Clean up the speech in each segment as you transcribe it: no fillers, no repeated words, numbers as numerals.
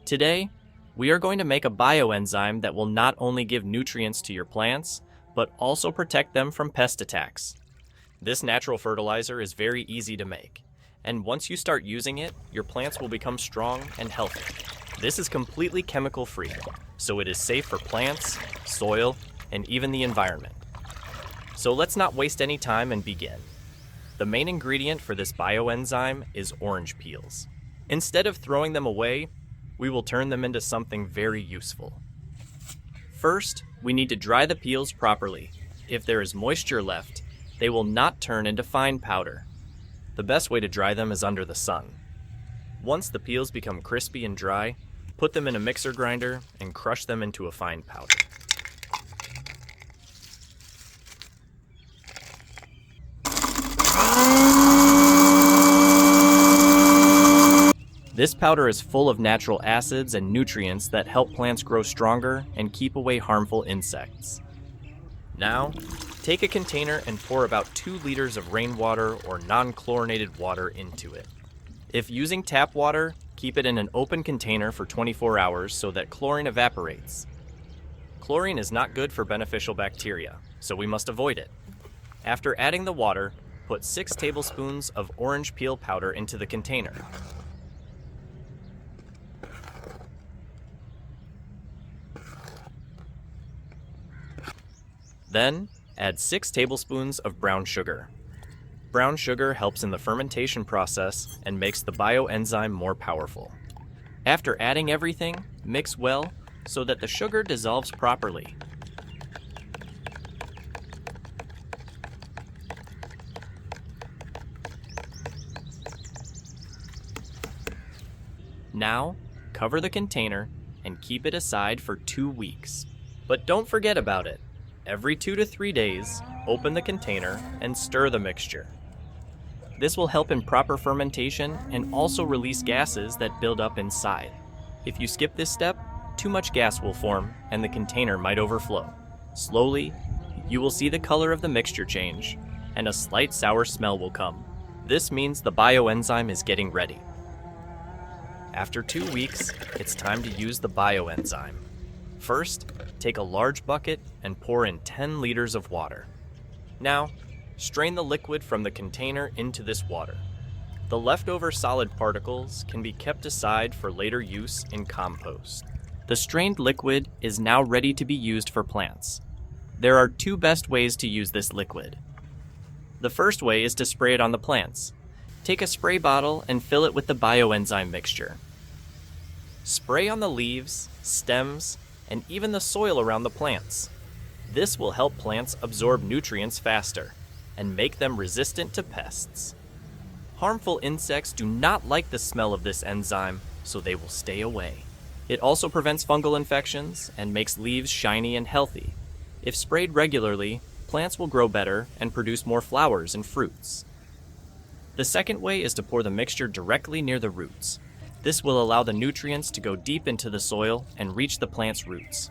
Today, we are going to make a bioenzyme that will not only give nutrients to your plants, but also protect them from pest attacks. This natural fertilizer is very easy to make, and once you start using it, your plants will become strong and healthy. This is completely chemical-free, so it is safe for plants, soil, and even the environment. So let's not waste any time and begin. The main ingredient for this bioenzyme is orange peels. Instead of throwing them away, we will turn them into something very useful. First, we need to dry the peels properly. If there is moisture left, they will not turn into fine powder. The best way to dry them is under the sun. Once the peels become crispy and dry, put them in a mixer grinder and crush them into a fine powder. This powder is full of natural acids and nutrients that help plants grow stronger and keep away harmful insects. Now, take a container and pour about 2 liters of rainwater or non-chlorinated water into it. If using tap water, keep it in an open container for 24 hours so that chlorine evaporates. Chlorine is not good for beneficial bacteria, so we must avoid it. After adding the water, put 6 tablespoons of orange peel powder into the container. Then, add 6 tablespoons of brown sugar. Brown sugar helps in the fermentation process and makes the bioenzyme more powerful. After adding everything, mix well so that the sugar dissolves properly. Now, cover the container and keep it aside for 2 weeks. But don't forget about it. Every 2 to 3 days, open the container and stir the mixture. This will help in proper fermentation and also release gases that build up inside. If you skip this step, too much gas will form and the container might overflow. Slowly, you will see the color of the mixture change and a slight sour smell will come. This means the bioenzyme is getting ready. After 2 weeks, it's time to use the bioenzyme. First, take a large bucket and pour in 10 liters of water. Now, strain the liquid from the container into this water. The leftover solid particles can be kept aside for later use in compost. The strained liquid is now ready to be used for plants. There are 2 best ways to use this liquid. The first way is to spray it on the plants. Take a spray bottle and fill it with the bioenzyme mixture. Spray on the leaves, stems, and even the soil around the plants. This will help plants absorb nutrients faster and make them resistant to pests. Harmful insects do not like the smell of this enzyme, so they will stay away. It also prevents fungal infections and makes leaves shiny and healthy. If sprayed regularly, plants will grow better and produce more flowers and fruits. The second way is to pour the mixture directly near the roots. This will allow the nutrients to go deep into the soil and reach the plant's roots.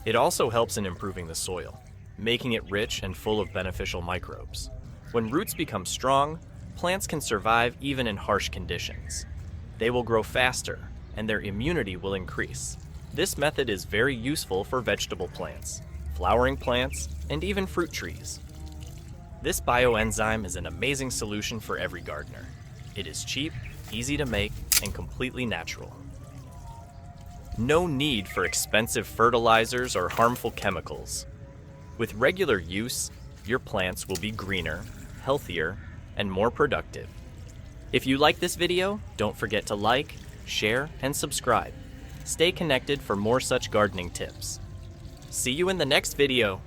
It also helps in improving the soil, making it rich and full of beneficial microbes. When roots become strong, plants can survive even in harsh conditions. They will grow faster, and their immunity will increase. This method is very useful for vegetable plants, flowering plants, and even fruit trees. This bioenzyme is an amazing solution for every gardener. It is cheap, easy to make, and completely natural. No need for expensive fertilizers or harmful chemicals. With regular use, your plants will be greener, healthier, and more productive. If you like this video, don't forget to like, share, and subscribe. Stay connected for more such gardening tips. See you in the next video.